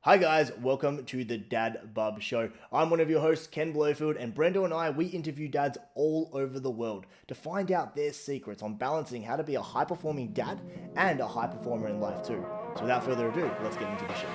Hi guys, welcome to the Dad Bub Show. I'm one of your hosts, Ken Blowfield, and Brendo and I, we interview dads all over the world to find out their secrets on balancing how to be a high-performing dad and a high performer in life too. So without further ado, let's get into the show.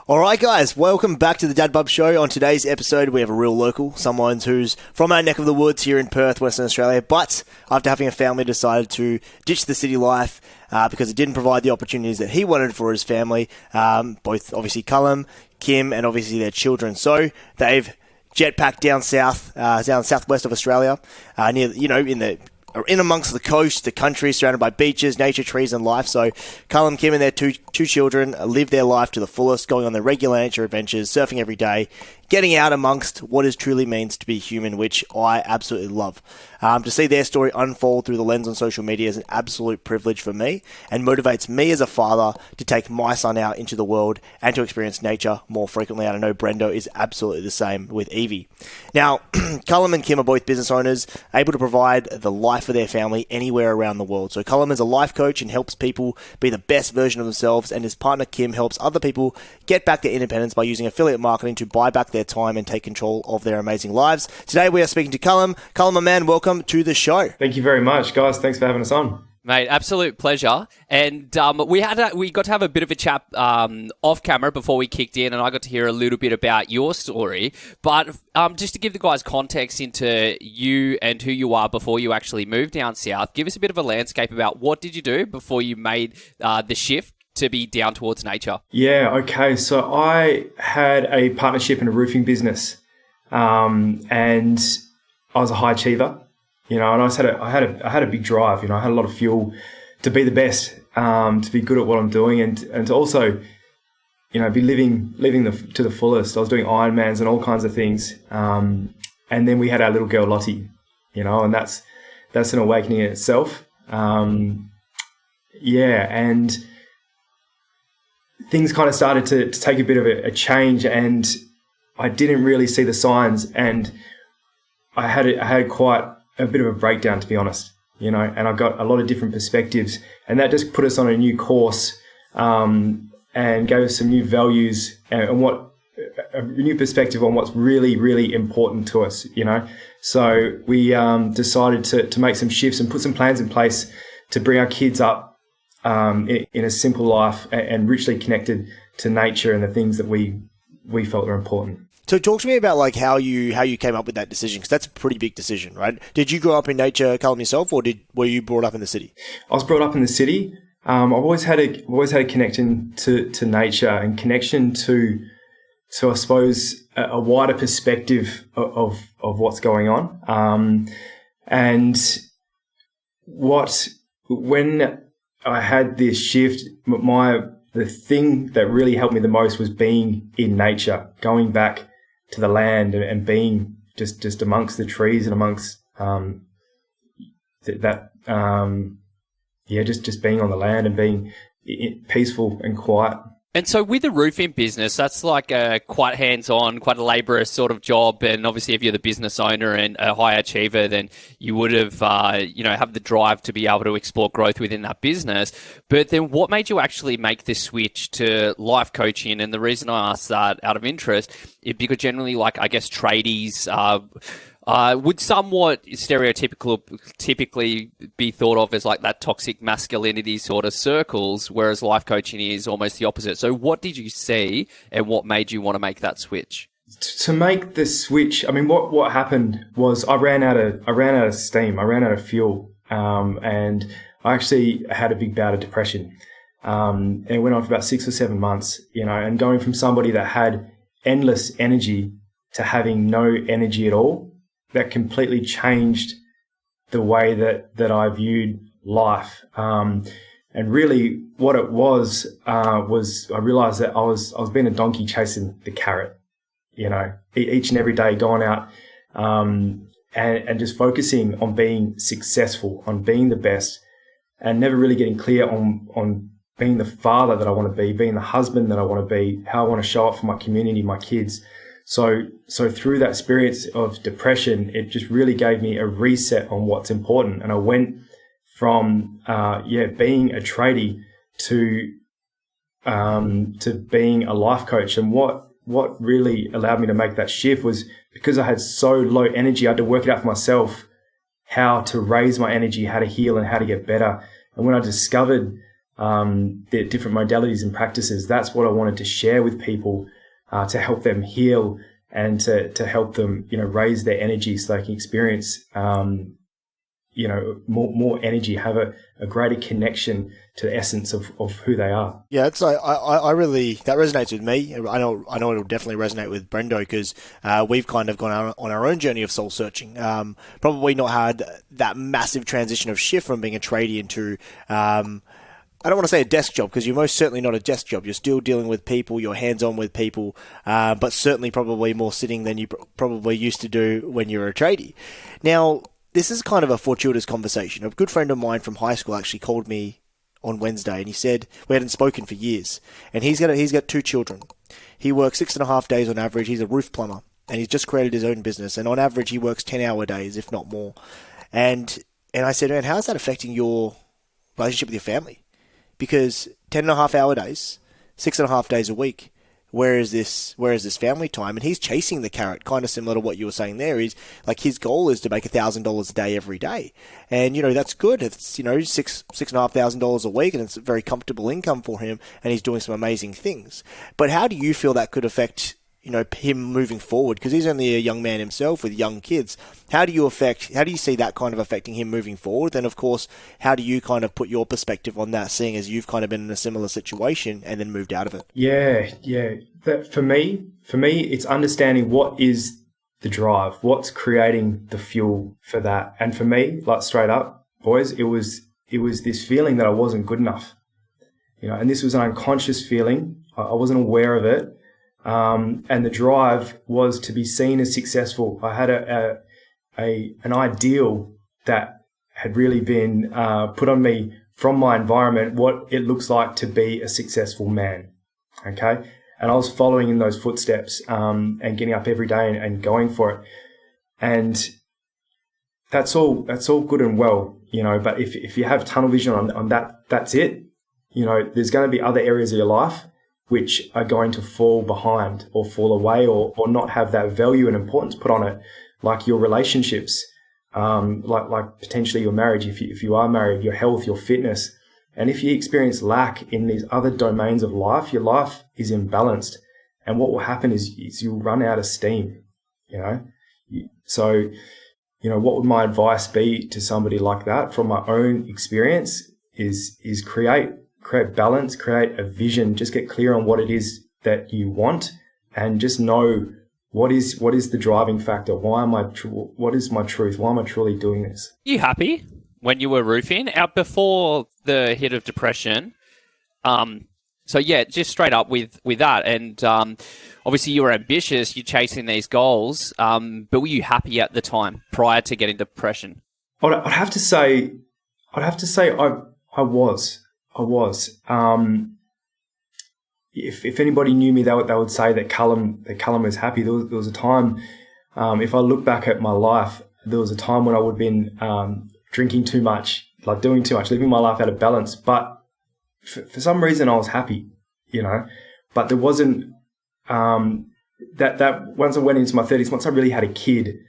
Alright guys, welcome back to the Dad Bub Show. On today's episode, we have a real local, someone who's from our neck of the woods here in Perth, Western Australia, but after having a family decided to ditch the city life because it didn't provide the opportunities that he wanted for his family, both obviously Cullum, Kim, and obviously their children. So they've jetpacked down southwest of Australia, in amongst the coast, the country, surrounded by beaches, nature, trees, and life. So Cullum, Kim, and their two children live their life to the fullest, going on their regular nature adventures, surfing every day, getting out amongst what it truly means to be human, which I absolutely love. To see their story unfold through the lens on social media is an absolute privilege for me and motivates me as a father to take my son out into the world and to experience nature more frequently. And I know Brendo is absolutely the same with Evie. Now, Cullum and Kim are both business owners, able to provide the life for their family anywhere around the world. So Cullum is a life coach and helps people be the best version of themselves, and his partner Kim helps other people get back their independence by using affiliate marketing to buy back their time and take control of their amazing lives. Today we are speaking to Cullum. Cullum, my man, welcome to the show. Thank you very much, guys. Thanks for having us on. Mate, absolute pleasure. And we got to have a bit of a chat off camera before we kicked in, and I got to hear a little bit about your story. But just to give the guys context into you and who you are before you actually moved down south, give us a bit of a landscape about what did you do before you made the shift to be down towards nature. Yeah, okay. So I had a partnership in a roofing business, and I was a high achiever, and I had a big drive. I had a lot of fuel to be the best, to be good at what I'm doing, and to also, be living to the fullest. I was doing Ironmans and all kinds of things, and then we had our little girl Lottie, and that's an awakening in itself. And things kind of started to take a bit of a change, and I didn't really see the signs, and I had quite a bit of a breakdown, to be honest, and I got a lot of different perspectives, and that just put us on a new course, and gave us some new values and a new perspective on what's really, really important to us, So we decided to make some shifts and put some plans in place to bring our kids up in a simple life and richly connected to nature and the things that we felt were important. So talk to me about how you came up with that decision, because that's a pretty big decision, right? Did you grow up in nature, Cullum, yourself, or were you brought up in the city? I was brought up in the city. I've always had a connection to nature and connection to I suppose a wider perspective of what's going on. When I had this shift, the thing that really helped me the most was being in nature, going back to the land and being just amongst the trees and amongst just being on the land and being peaceful and quiet. And so with the roofing business, that's like a quite hands-on, quite a laborious sort of job. And obviously if you're the business owner and a high achiever, then you would have, have the drive to be able to explore growth within that business. But then what made you actually make this switch to life coaching? And the reason I asked that out of interest is because generally, tradies would somewhat typically be thought of as like that toxic masculinity sort of circles, whereas life coaching is almost the opposite. So what did you see and what made you want to make that switch? To make the switch, what happened was I ran out of steam, I ran out of fuel, and I actually had a big bout of depression. And it went on for about 6 or 7 months, and going from somebody that had endless energy to having no energy at all, that completely changed the way that I viewed life. And really what it was I realized that I was being a donkey chasing the carrot, each and every day going out, and just focusing on being successful, on being the best, and never really getting clear on being the father that I want to be, being the husband that I want to be, how I want to show up for my community, my kids. So through that experience of depression, it just really gave me a reset on what's important. And I went from, being a tradie to being a life coach. And what really allowed me to make that shift was because I had so low energy, I had to work it out for myself, how to raise my energy, how to heal, and how to get better. And when I discovered the different modalities and practices, that's what I wanted to share with people, to help them heal and to help them, raise their energy so they can experience, more energy, have a greater connection to the essence of who they are. Yeah, it's I really, that resonates with me. I know it'll definitely resonate with Brendo because we've kind of gone on our own journey of soul searching. Probably not had that massive transition of shift from being a tradie into I don't want to say a desk job because you're most certainly not a desk job. You're still dealing with people, you're hands-on with people, but certainly probably more sitting than you probably used to do when you were a tradie. Now, this is kind of a fortuitous conversation. A good friend of mine from high school actually called me on Wednesday and he said we hadn't spoken for years. And he's got 2 children. He works 6.5 days on average. He's a roof plumber and he's just created his own business. And on average, he works 10-hour days, if not more. And I said, man, how's that affecting your relationship with your family? Because 10.5-hour days, 6.5 days a week, where is this family time? And he's chasing the carrot, kind of similar to what you were saying there. Is like his goal is to make $1,000 a day every day. And, that's good. It's, $6,500 a week and it's a very comfortable income for him and he's doing some amazing things. But how do you feel that could affect, him moving forward? Because he's only a young man himself with young kids. How do you see that kind of affecting him moving forward? And of course, how do you kind of put your perspective on that, seeing as you've kind of been in a similar situation and then moved out of it? Yeah. That for me, it's understanding what is the drive, what's creating the fuel for that. And for me, like straight up, boys, it was this feeling that I wasn't good enough. And this was an unconscious feeling. I wasn't aware of it. And the drive was to be seen as successful. I had an ideal that had really been put on me from my environment, what it looks like to be a successful man. Okay, and I was following in those footsteps and getting up every day and going for it. And that's all good and well, But if you have tunnel vision on that, that's it. There's going to be other areas of your life which are going to fall behind or fall away or not have that value and importance put on it, like your relationships, like potentially your marriage, if you are married, your health, your fitness. And if you experience lack in these other domains of life, your life is imbalanced. And what will happen is you'll run out of steam, So, what would my advice be to somebody like that from my own experience is create balance, create a vision, just get clear on what it is that you want and just know what is the driving factor. What is my truth? Why am I truly doing this? You happy when you were roofing out before the hit of depression? So yeah, just straight up with that. And obviously you were ambitious, you're chasing these goals, but were you happy at the time prior to getting depression? I'd have to say I was. If anybody knew me, they would say that Cullum was happy. There was a time, if I look back at my life, there was a time when I would have been drinking too much, like doing too much, living my life out of balance. But for some reason, I was happy, But there wasn't that once I went into my 30s, once I really had a kid,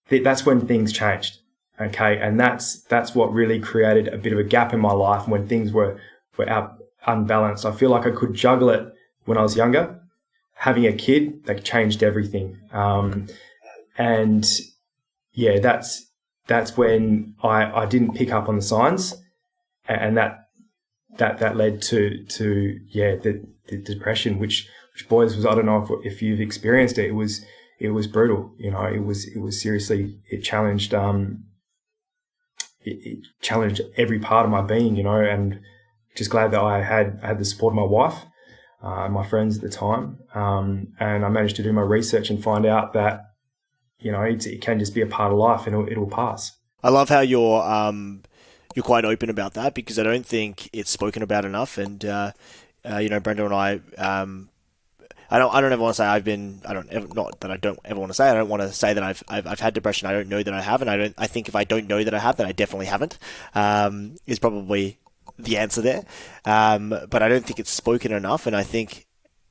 that's when things changed. Okay, and that's what really created a bit of a gap in my life when things were out unbalanced. I feel like I could juggle it when I was younger. Having a kid, that changed everything. And yeah, that's when I didn't pick up on the signs, and that led to the depression, which boys was, I don't know if you've experienced it. It was brutal. It was seriously, it challenged. It challenged every part of my being, and just glad that I had the support of my wife and my friends at the time. And I managed to do my research and find out that, it can just be a part of life and it'll pass. I love how you're quite open about that because I don't think it's spoken about enough. And, Brendo and I, I don't ever want to say I've been, I don't ever, not that I don't ever want to say, I don't want to say that I've had depression. I don't know that I have, and I think if I don't know that I have, then I definitely haven't, is probably the answer there. But I don't think it's spoken enough, and I think,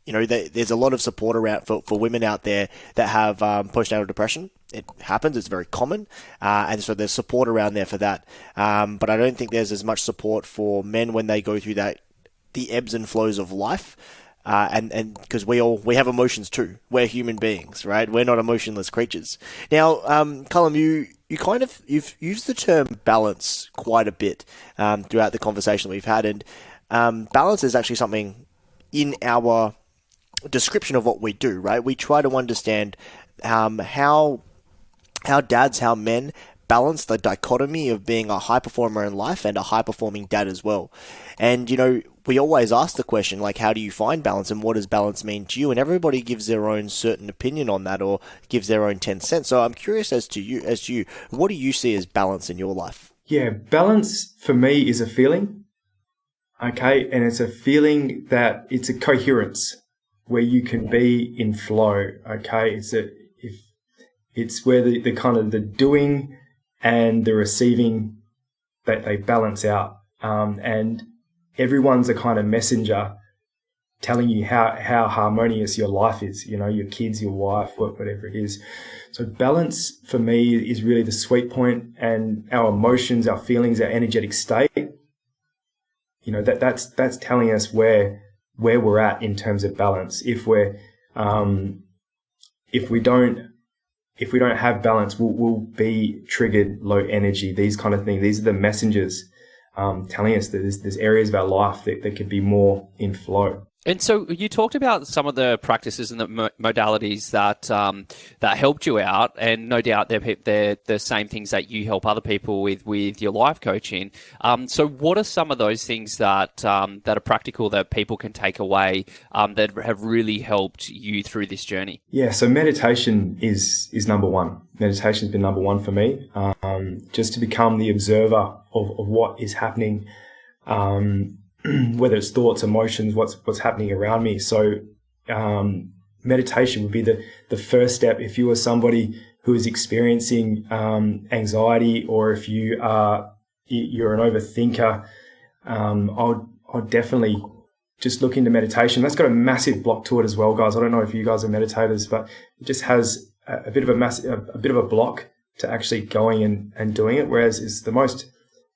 there's a lot of support around for women out there that have postnatal depression. It happens. It's very common. And so there's support around there for that. But I don't think there's as much support for men when they go through the ebbs and flows of life. And because we have emotions too. We're human beings, right? We're not emotionless creatures. Now, Cullum, you've used the term balance quite a bit throughout the conversation that we've had. And balance is actually something in our description of what we do, right? We try to understand how dads, how men balance the dichotomy of being a high performer in life and a high performing dad as well. And, we always ask the question, like, how do you find balance and what does balance mean to you? And everybody gives their own certain opinion on that or gives their own 10 cents. So I'm curious as to you, what do you see as balance in your life? Yeah, balance for me is a feeling. Okay. And it's a feeling that it's a coherence where you can be in flow. Okay. It's where the kind of the doing and the receiving, that they balance out. And everyone's a kind of messenger telling you how harmonious your life is, your kids, your wife, whatever it is. So balance for me is really the sweet point, and our emotions, our feelings, our energetic state, that's telling us where we're at in terms of balance. If we don't have balance, we'll be triggered, low energy, these kind of things. These are the messengers telling us that there's areas of our life that could be more in flow. And so you talked about some of the practices and the modalities that helped you out, and no doubt they're the same things that you help other people with your life coaching. So what are some of those things that are practical that people can take away that have really helped you through this journey? Yeah, so meditation is number one. Meditation's been number one for me, just to become the observer of what is happening. Whether it's thoughts, emotions, what's happening around me. So meditation would be the first step. If you are somebody who is experiencing anxiety, or if you're an overthinker, I'll definitely just look into meditation. That's got a massive block to it as well, guys. I don't know if you guys are meditators, but it just has a bit of a block to actually going and doing it, whereas it's the most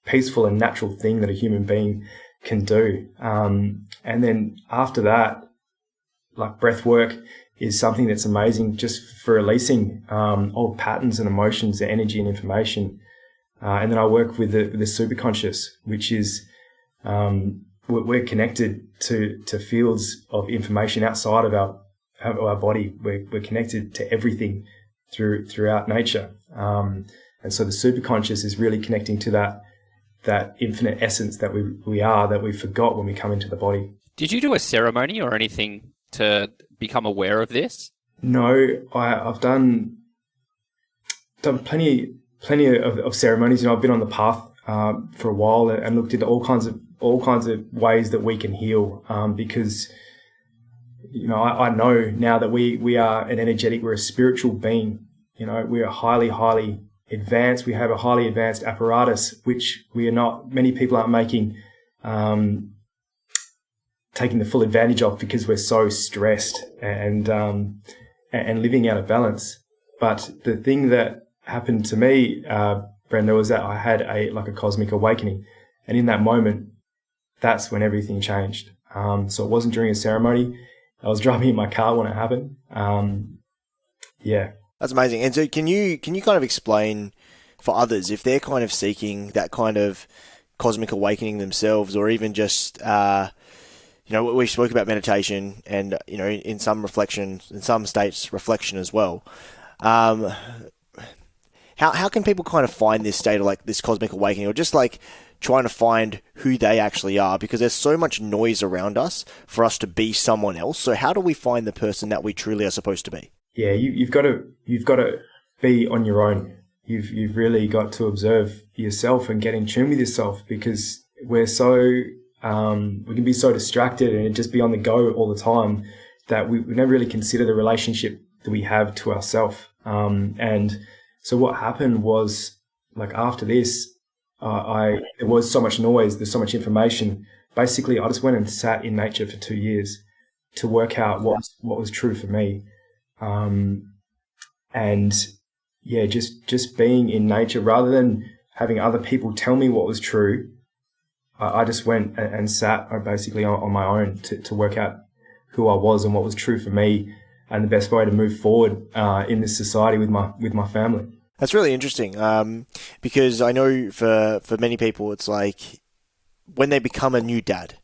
peaceful and natural thing that a human being can do. And then after that, like breath work is something that's amazing just for releasing old patterns and emotions, and energy and information. And then I work with the superconscious, which is we're connected to fields of information outside of our body. We're connected to everything throughout nature. And so the superconscious is really connecting to that infinite essence that we are, that we forgot when we come into the body. Did you do a ceremony or anything to become aware of this? No, I've done plenty of ceremonies. I've been on the path for a while and looked into all kinds of ways that we can heal. Because I know now that we are we're a spiritual being. We are highly advanced. We have a highly advanced apparatus, which many people aren't taking the full advantage of, because we're so stressed and living out of balance. But the thing that happened to me, Brendo, was that I had a cosmic awakening. And in that moment, that's when everything changed. So it wasn't during a ceremony. I was driving in my car when it happened. Yeah. That's amazing. And so can you kind of explain for others, if they're kind of seeking that kind of cosmic awakening themselves, or even just, we spoke about meditation and, in some reflections, in some states, reflection as well. How can people kind of find this state of like this cosmic awakening, or just like trying to find who they actually are? Because there's so much noise around us for us to be someone else. So how do we find the person that we truly are supposed to be? Yeah, you've got to be on your own. You've really got to observe yourself and get in tune with yourself, because we're so we can be so distracted and just be on the go all the time that we never really consider the relationship that we have to ourselves. And so what happened was, like, after this, there was so much noise, there's so much information. Basically, I just went and sat in nature for 2 years to work out what was true for me. And yeah, just being in nature rather than having other people tell me what was true. I just went and sat basically on my own to work out who I was and what was true for me and the best way to move forward in this society with my family. That's really interesting, because I know for many people it's like when they become a new dad,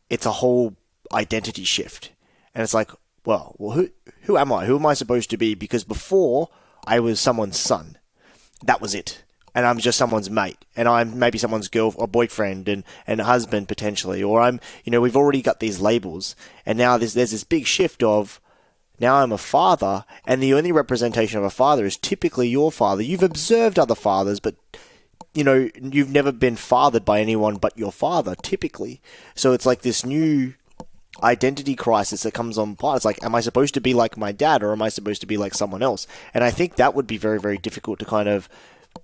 it's a whole identity shift. And it's like, well, who am I? Who am I supposed to be? Because before I was someone's son. That was it. And I'm just someone's mate. And I'm maybe someone's girl or boyfriend and husband potentially. Or I'm, we've already got these labels. And now there's this big shift of, now I'm a father, and the only representation of a father is typically your father. You've observed other fathers, but you've never been fathered by anyone but your father, typically. So it's like this new identity crisis that comes on part. It's like, am I supposed to be like my dad, or am I supposed to be like someone else? And I think that would be very, very difficult to kind of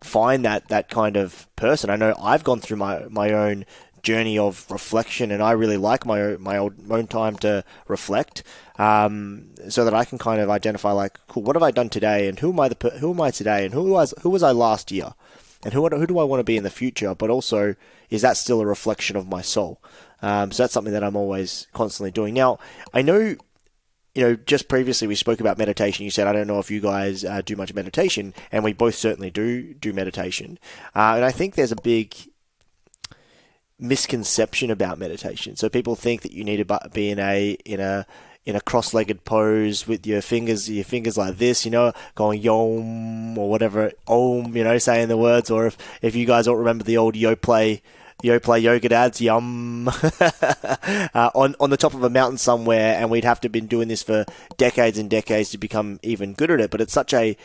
find that kind of person. I know I've gone through my own journey of reflection, and I really like my own time to reflect, so that I can kind of identify, like, cool, what have I done today, and who am I today, and who was I last year, and who do I want to be in the future? But also, is that still a reflection of my soul? So that's something that I'm always constantly doing. Now, I know, just previously we spoke about meditation. You said, I don't know if you guys do much meditation, and we both certainly do meditation. And I think there's a big misconception about meditation. So people think that you need to be in a cross-legged pose with your fingers like this, going yom or whatever, om, saying the words. Or if you guys all remember the old Yoplait yoga dads, yum, on the top of a mountain somewhere, and we'd have to have been doing this for decades and decades to become even good at it. But it's such an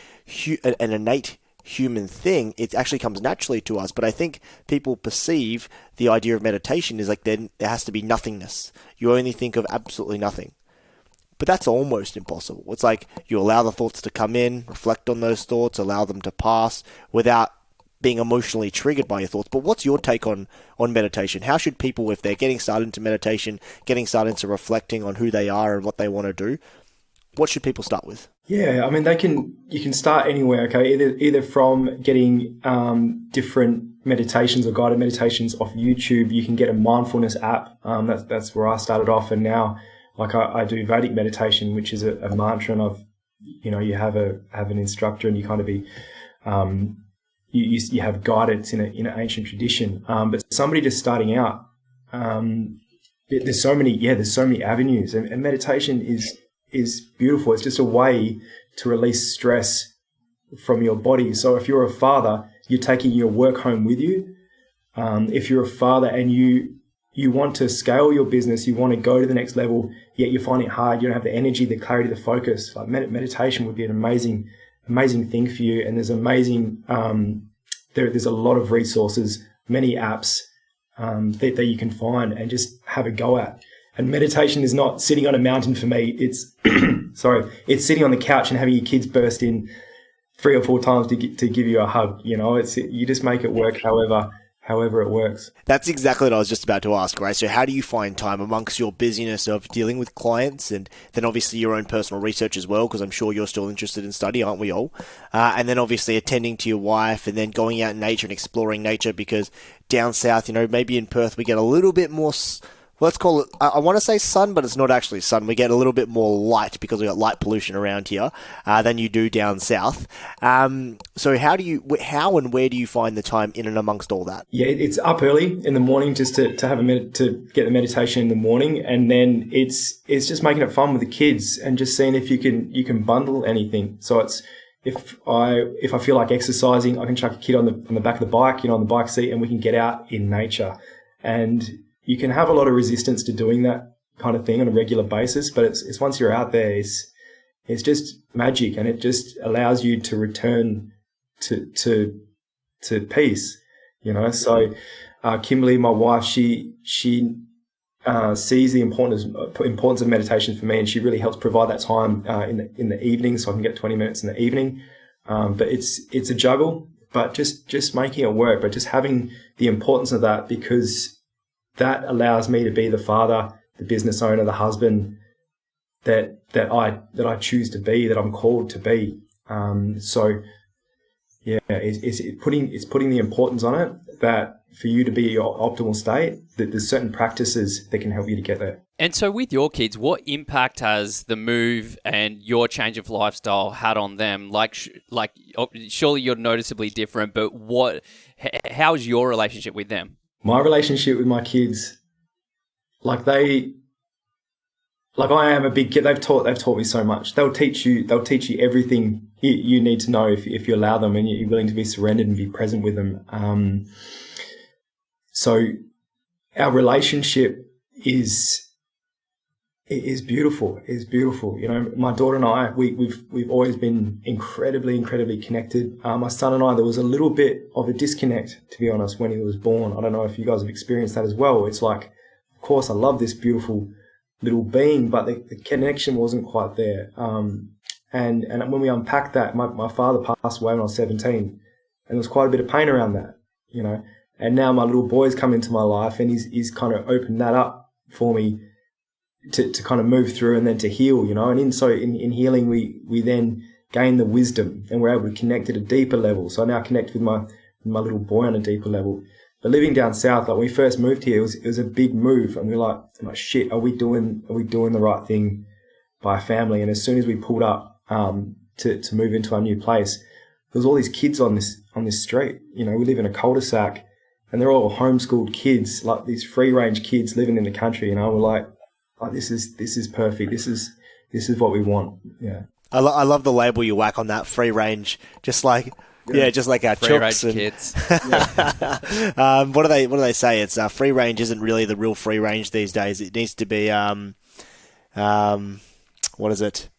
innate human thing. It actually comes naturally to us. But I think people perceive the idea of meditation is like there has to be nothingness. You only think of absolutely nothing. But that's almost impossible. It's like you allow the thoughts to come in, reflect on those thoughts, allow them to pass without being emotionally triggered by your thoughts. But what's your take on meditation? How should people, if they're getting started into meditation, getting started into reflecting on who they are and what they want to do, what should people start with? Yeah, I mean, you can start anywhere, okay? Either from getting different meditations or guided meditations off YouTube. You can get a mindfulness app. That's where I started off, and now, like, I do Vedic meditation, which is a mantra, and you have an instructor, and you kind of be you have guidance in an ancient tradition. But somebody just starting out, there's so many avenues, and meditation is beautiful. It's just a way to release stress from your body. So if you're a father, you're taking your work home with you. If you're a father and you want to scale your business, you want to go to the next level, yet you find it hard, you don't have the energy, the clarity, the focus, like meditation would be an amazing thing for you. And there's there's a lot of resources, many apps that you can find and just have a go at. And meditation is not sitting on a mountain for me. It's it's sitting on the couch and having your kids burst in 3 or 4 times to give you a hug. You just make it work however it works. That's exactly what I was just about to ask, right? So how do you find time amongst your busyness of dealing with clients and then obviously your own personal research as well, because I'm sure you're still interested in study, aren't we all? And then obviously attending to your wife and then going out in nature and exploring nature, because down south, maybe in Perth we get a little bit more... let's call it, I want to say sun, but it's not actually sun. We get a little bit more light because we got light pollution around here than you do down south. So how and where do you find the time in and amongst all that? Yeah, it's up early in the morning just to have to get the meditation in the morning, and then it's just making it fun with the kids and just seeing if you can bundle anything. So it's if I feel like exercising, I can chuck a kid on the back of the bike, on the bike seat, and we can get out in nature. And you can have a lot of resistance to doing that kind of thing on a regular basis, but it's once you're out there, it's just magic, and it just allows you to return to peace, So Kimberly, my wife, she sees the importance of meditation for me, and she really helps provide that time in the evening, so I can get 20 minutes in the evening. But it's a juggle, but just making it work, but just having the importance of that, because that allows me to be the father, the business owner, the husband that I choose to be, that I'm called to be. So yeah, it's putting the importance on it, that for you to be your optimal state, that there's certain practices that can help you to get there. And so with your kids, what impact has the move and your change of lifestyle had on them? Surely you're noticeably different, but how's your relationship with them? My relationship with my kids, I am a big kid. They've taught me so much. They'll teach you everything you need to know if you allow them and you're willing to be surrendered and be present with them. So our relationship is beautiful. It's beautiful. You know, my daughter and I, we've always been incredibly connected. My son and I, there was a little bit of a disconnect, to be honest, when he was born. I don't know if you guys have experienced that as well. It's like, of course, I love this beautiful little being, but the connection wasn't quite there. And when we unpacked that, my father passed away when I was 17, and there was quite a bit of pain around that, you know. And now my little boy's come into my life, and he's kind of opened that up for me to kind of move through and then to heal, you know. And in healing, we then gain the wisdom, and we're able to connect at a deeper level. So I now connect with my little boy on a deeper level. But living down south, like when we first moved here, it was a big move, and we're like, shit, are we doing the right thing by a family? And as soon as we pulled up to move into our new place, there was all these kids on this street. You know, we live in a cul-de-sac, and they're all homeschooled kids, like these free range kids living in the country. You know, we're like this is perfect. This is what we want. Yeah. I love the label you whack on that, free range, just like. Yeah, just like our free chooks range kids. What do they say? It's free range isn't really the real free range these days. It needs to be what is it?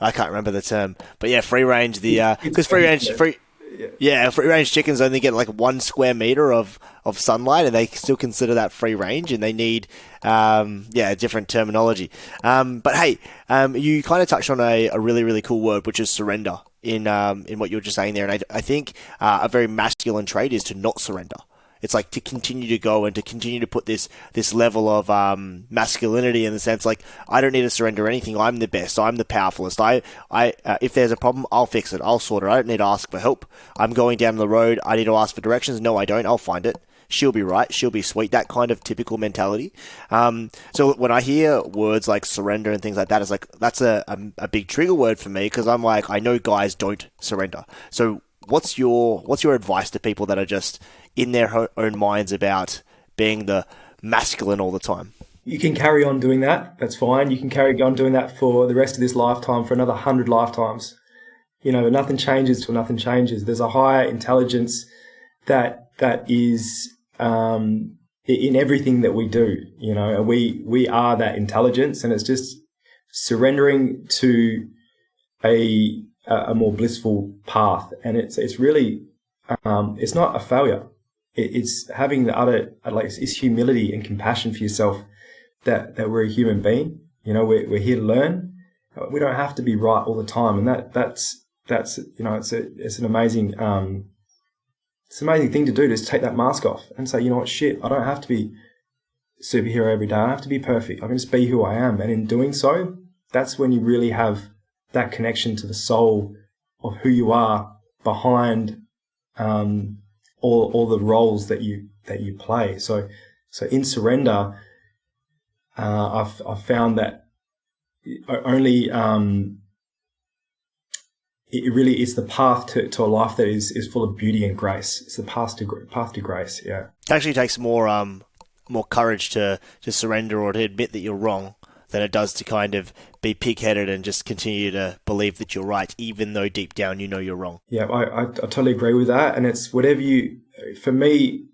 I can't remember the term, but yeah, free range. Because free range chickens only get like 1 square meter of sunlight, and they still consider that free range, and they need a different terminology. But hey, you kind of touched on a really cool word, which is surrender. In what you were just saying there, and I think a very masculine trait is to not surrender. It's like to continue to go and to continue to put this level of masculinity in the sense like, I don't need to surrender anything. I'm the best. I'm the powerfulest. If there's a problem, I'll fix it. I'll sort it. I don't need to ask for help. I'm going down the road. I need to ask for directions. No, I don't. I'll find it. She'll be right. She'll be sweet. That kind of typical mentality. So when I hear words like surrender and things like that, it's like, that's a big trigger word for me, because I'm like, I know guys don't surrender. So what's your advice to people that are just in their own minds about being the masculine all the time? You can carry on doing that. That's fine. You can carry on doing that for the rest of this lifetime, for another 100 lifetimes. You know, nothing changes till nothing changes. There's a higher intelligence that is in everything that we do, you know, and we are that intelligence, and it's just surrendering to a more blissful path. And it's really, it's not a failure. It's having it's humility and compassion for yourself, that we're a human being, you know, we're here to learn. We don't have to be right all the time. And that's, you know, it's an amazing, it's an amazing thing to do, just take that mask off and say, you know what, shit, I don't have to be a superhero every day. I don't have to be perfect. I can just be who I am. And in doing so, that's when you really have that connection to the soul of who you are behind all the roles that you play. So in surrender, I've found that only it really is the path to a life that is full of beauty and grace. It's the path to grace. Yeah. It actually takes more courage to surrender or to admit that you're wrong than it does to kind of be pig-headed and just continue to believe that you're right, even though deep down you know you're wrong. Yeah, I totally agree with that. And it's whatever for me,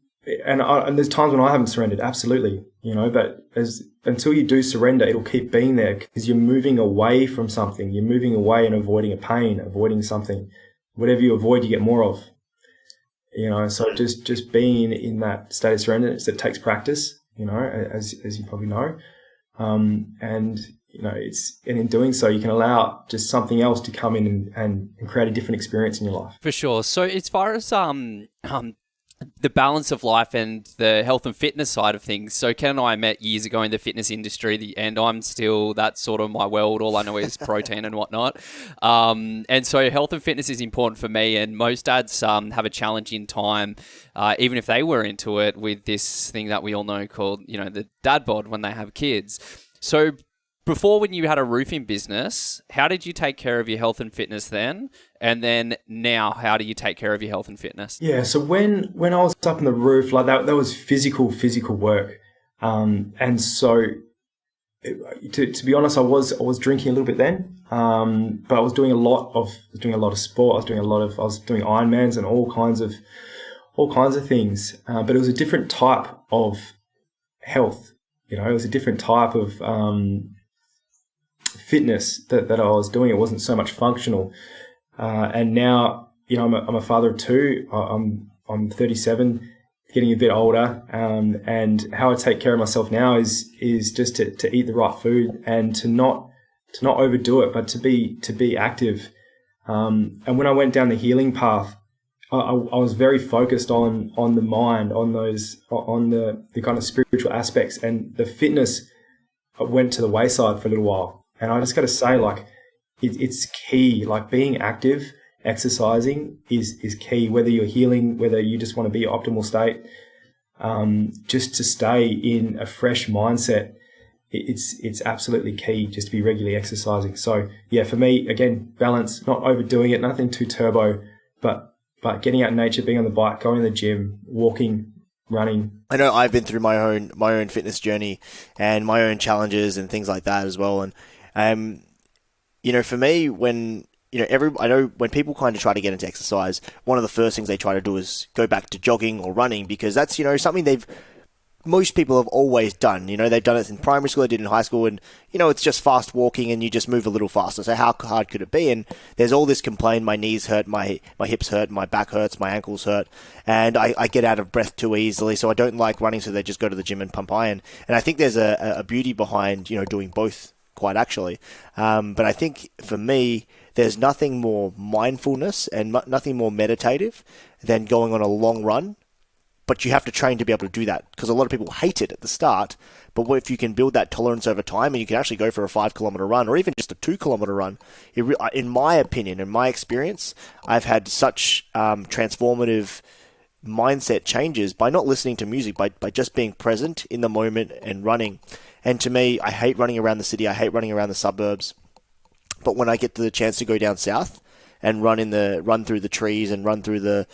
and there's times when I haven't surrendered, absolutely, you know, but until you do surrender, it'll keep being there, because you're moving away from something. You're moving away and avoiding a pain, avoiding something. Whatever you avoid, you get more of. You know, so just being in that state of surrender, it takes practice. as you probably know. And in doing so, you can allow just something else to come in and create a different experience in your life. For sure. So as far as the balance of life and the health and fitness side of things. So Ken and I met years ago in the fitness industry, and I'm still, that's sort of my world. All I know is protein and whatnot. And so health and fitness is important for me, and most dads have a challenging time, even if they were into it, with this thing that we all know called, the dad bod when they have kids. So before, when you had a roofing business, how did you take care of your health and fitness then? And then now, how do you take care of your health and fitness? Yeah, so when I was up on the roof, like that was physical work. And so to be honest, I was drinking a little bit then. But I was doing a lot of sport. I was doing Ironmans and all kinds of things. But it was a different type of health. It was a different type of fitness that I was doing. It wasn't so much functional. And now, I'm a father of two. I'm 37, getting a bit older. And how I take care of myself now is just to eat the right food and to not overdo it, but to be active. And when I went down the healing path, I was very focused on the mind, on the kind of spiritual aspects, and the fitness went to the wayside for a little while. And I just got to say, it's key. Like, being active, exercising is key. Whether you're healing, whether you just want to be in optimal state, just to stay in a fresh mindset, it's absolutely key. Just to be regularly exercising. So yeah, for me, again, balance, not overdoing it, nothing too turbo, but getting out in nature, being on the bike, going to the gym, walking, running. I know I've been through my own fitness journey and my own challenges and things like that as well. And for me, when I know when people kind of try to get into exercise, one of the first things they try to do is go back to jogging or running, because that's something most people have always done. They've done it in primary school, they did it in high school, and it's just fast walking and you just move a little faster. So how hard could it be? And there's all this complaint: my knees hurt, my hips hurt, my back hurts, my ankles hurt, and I get out of breath too easily, so I don't like running, so they just go to the gym and pump iron. And I think there's a beauty behind doing both, quite actually. But I think for me, there's nothing more mindfulness and nothing more meditative than going on a long run. But you have to train to be able to do that, because a lot of people hate it at the start. But if you can build that tolerance over time, and you can actually go for a 5-kilometer run or even just a 2-kilometer run, in my opinion, in my experience, I've had such transformative mindset changes by not listening to music, by just being present in the moment and running. And to me, I hate running around the city. I hate running around the suburbs. But when I get the chance to go down south and run through the trees and run through the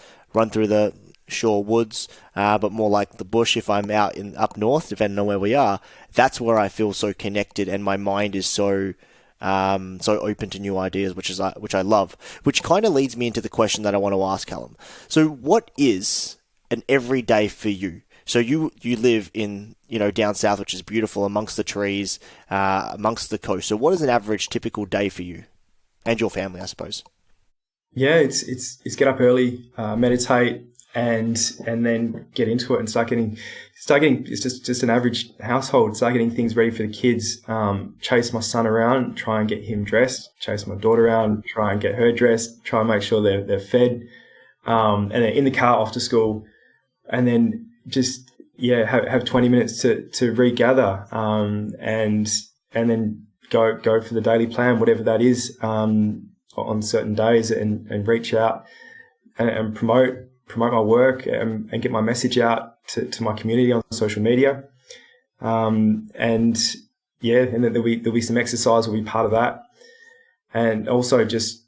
shore woods, but more like the bush if I'm up north, depending on where we are, that's where I feel so connected, and my mind is so open to new ideas, which I love. Which kind of leads me into the question that I want to ask, Cullum. So what is an everyday for you? So you live in down south, which is beautiful, amongst the trees, amongst the coast. So what is an average typical day for you and your family, I suppose? Yeah, it's get up early, meditate, and then get into it and start getting it's just an average household. Start getting things ready for the kids. Chase my son around, try and get him dressed. Chase my daughter around, try and get her dressed. Try and make sure they're fed. And then in the car off to school, and then just have 20 minutes to regather, and then go for the daily plan, whatever that is, on certain days, and reach out and promote my work, and get my message out to my community on social media. And then there'll be some exercise will be part of that. And also just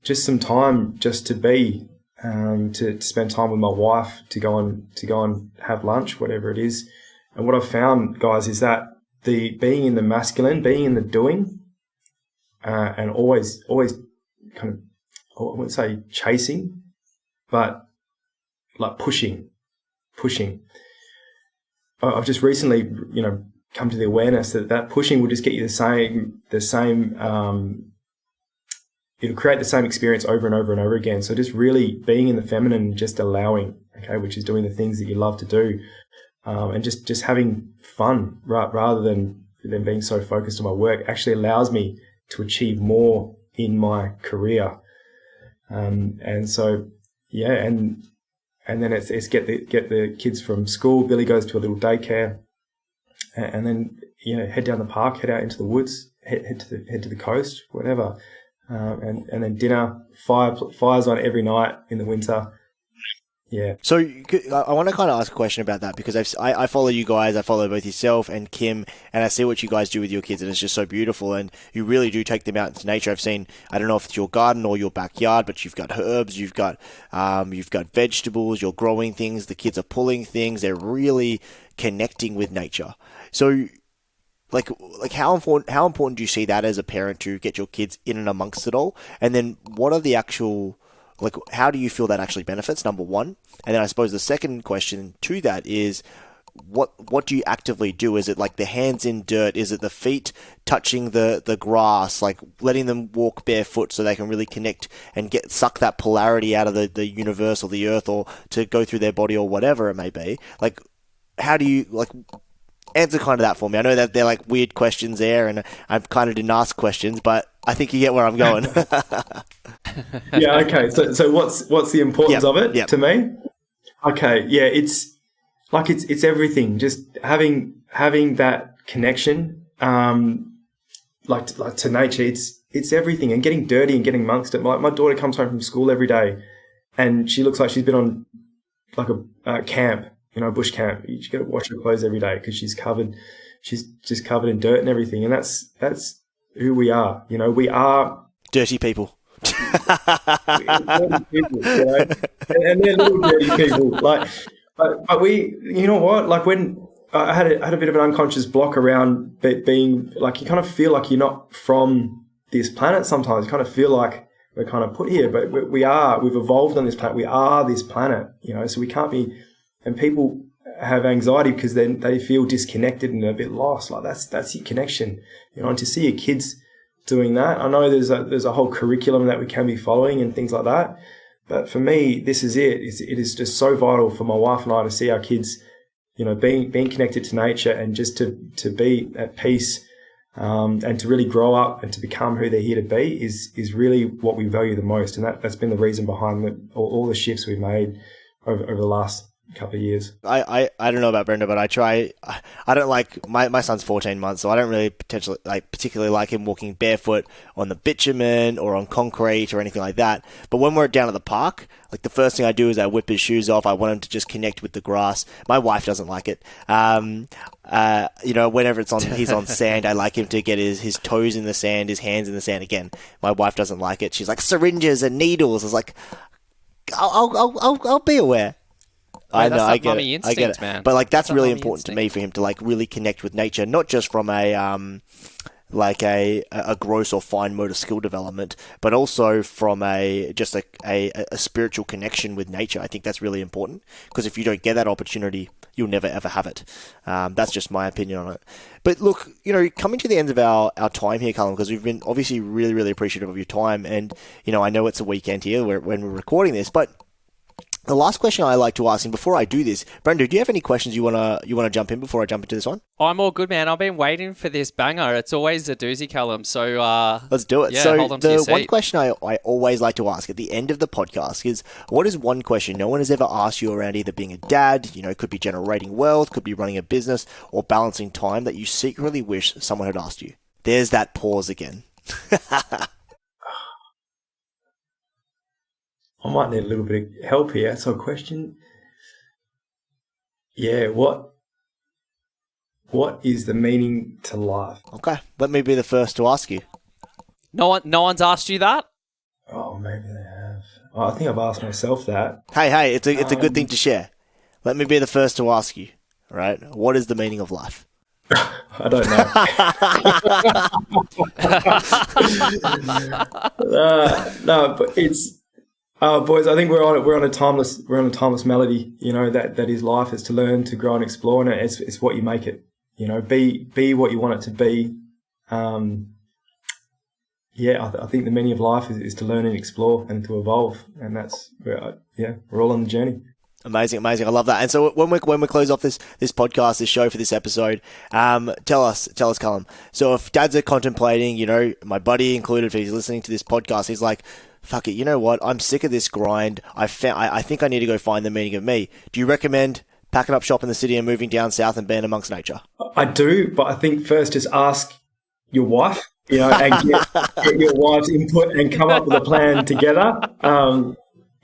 some time just to be, to spend time with my wife, to go and have lunch, whatever it is. And what I've found, guys, is that the being in the masculine, being in the doing, and always kind of, I wouldn't say chasing, but like pushing. I've just recently, come to the awareness that pushing will just get you the same. It'll create the same experience over and over and over again. So just really being in the feminine, just allowing, okay, which is doing the things that you love to do, and just having fun, rather than being so focused on my work, actually allows me to achieve more in my career. And so, yeah, and then it's get the kids from school. Billy goes to a little daycare, and then head down the park, head out into the woods, head to the coast, whatever, and then dinner, fires on every night in the winter. Yeah. So I want to kind of ask a question about that, because I follow you guys. I follow both yourself and Kim, and I see what you guys do with your kids, and it's just so beautiful. And you really do take them out into nature. I've seen, I don't know if it's your garden or your backyard, but you've got herbs, you've got vegetables, you're growing things. The kids are pulling things. They're really connecting with nature. So, like how important do you see that as a parent to get your kids in and amongst it all? And then what are the actual, like, how do you feel that actually benefits, number one? And then I suppose the second question to that is, what do you actively do? Is it like the hands in dirt? Is it the feet touching the grass, like letting them walk barefoot so they can really connect and suck that polarity out of the universe or the earth, or to go through their body or whatever it may be? Like, how do you, like, answer kind of that for me? I know that they're like weird questions there, and I kind of didn't ask questions, but I think you get where I'm going. Yeah. Okay. So what's the importance of it to me? Okay. Yeah. It's everything. Just having that connection, like to nature. It's everything, and getting dirty and getting amongst it. My daughter comes home from school every day, and she looks like she's been on like a camp, bush camp. You got to wash her clothes every day because she's just covered in dirt and everything. And that's who we are. We are dirty people. Dirty people, and they're little dirty people. Like, but we, you know what? Like, when I had a bit of an unconscious block around being like, you kind of feel like you're not from this planet. Sometimes you kind of feel like we're kind of put here, but we've evolved on this planet. We are this planet, so we can't be. And people have anxiety because then they feel disconnected and a bit lost. Like, that's your connection, and to see your kids doing that. I know there's a whole curriculum that we can be following and things like that, but for me, this is it. It is just so vital for my wife and I to see our kids, being connected to nature, and just to be at peace, and to really grow up and to become who they're here to be is really what we value the most. And that's been the reason behind all the shifts we've made over the last couple of years. I don't know about Brenda, but I don't like, my son's 14 months, so I don't really particularly like him walking barefoot on the bitumen or on concrete or anything like that. But when we're down at the park, like, the first thing I do is I whip his shoes off. I want him to just connect with the grass. My wife doesn't like it. Whenever he's on sand, I like him to get his toes in the sand, his hands in the sand. Again, my wife doesn't like it. She's like, syringes and needles. I was like, I'll be aware. I know, I get it, man. But that's really important to me, for him to really connect with nature, not just from a gross or fine motor skill development, but also from a spiritual connection with nature. I think that's really important, because if you don't get that opportunity, you'll never ever have it. That's just my opinion on it. But look, coming to the end of our time here, Cullum, because we've been obviously really, really appreciative of your time, and I know it's a weekend here when we're recording this, but the last question I like to ask, and before I do this, Brendo, do you have any questions you wanna jump in before I jump into this one? I'm all good, man. I've been waiting for this banger. It's always a doozy, Cullum. So let's do it. Yeah, so hold on to your the seat. one question I always like to ask at the end of the podcast is, what is one question no one has ever asked you around either being a dad, could be generating wealth, could be running a business, or balancing time, that you secretly wish someone had asked you? There's that pause again. I might need a little bit of help here. So, a question. Yeah, what is the meaning to life? Okay, let me be the first to ask you. No one's asked you that? Oh, maybe they have. Oh, I think I've asked myself that. Hey, it's a good thing to share. Let me be the first to ask you. All right, what is the meaning of life? I don't know. No, but it's. Boys, I think we're on a timeless melody. That is life. Is to learn, to grow, and explore, and it's what you make it. Be what you want it to be. I think the meaning of life is to learn and explore and to evolve, and that's we're all on the journey. Amazing. I love that. And so when we close off this podcast, this show for this episode, tell us, Cullum. So if dads are contemplating, my buddy included, if he's listening to this podcast, he's like, fuck it, you know what? I'm sick of this grind. I think I need to go find the meaning of me. Do you recommend packing up shop in the city and moving down south and being amongst nature? I do, but I think first just ask your wife, and get your wife's input and come up with a plan together.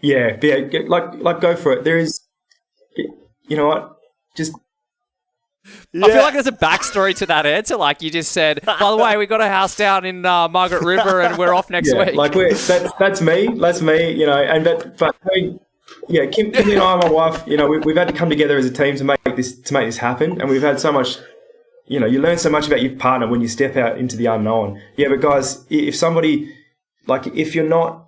Like go for it. There is, you know what, just... I feel like there's a backstory to that answer. Like you just said, by the way, we got a house down in Margaret River and we're off next week. Like that's me. Kim and I, my wife, we've had to come together as a team to make this happen, and we've had so much. You learn so much about your partner when you step out into the unknown. Yeah, but guys, if somebody, like, if you're not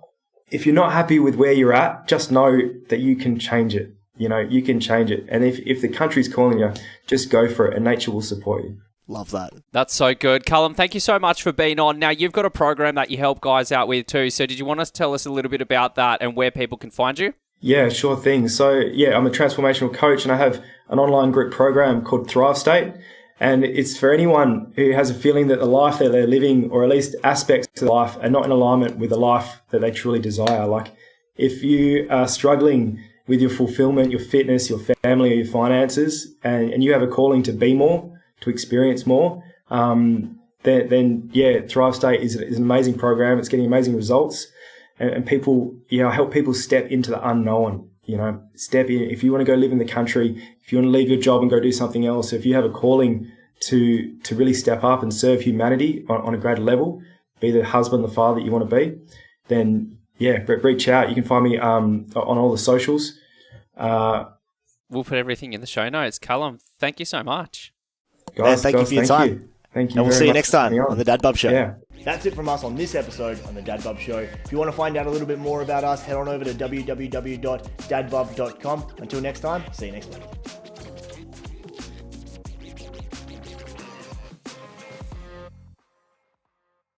happy with where you're at, just know that you can change it. You can change it. And if the country's calling you, just go for it, and nature will support you. Love that. That's so good. Cullum, thank you so much for being on. Now, you've got a program that you help guys out with too. So did you want to tell us a little bit about that and where people can find you? Yeah, sure thing. So, I'm a transformational coach, and I have an online group program called Thrive State. And it's for anyone who has a feeling that the life that they're living, or at least aspects of life, are not in alignment with the life that they truly desire. Like, if you are struggling with your fulfillment, your fitness, your family, or your finances, and you have a calling to be more, to experience more, then Thrive State is an amazing program. It's getting amazing results, and people, I help people step into the unknown. Step in. If you want to go live in the country, if you want to leave your job and go do something else, if you have a calling to really step up and serve humanity on a greater level, be the husband, the father that you want to be, then reach out. You can find me on all the socials. We'll put everything in the show notes. Cullum, thank you so much. Guys, thank you for your time. Thank you. And we'll see you next time on the Dad Bub Show. Yeah. That's it from us on this episode on the Dad Bub Show. If you want to find out a little bit more about us, head on over to www.dadbub.com. Until next time, see you next week.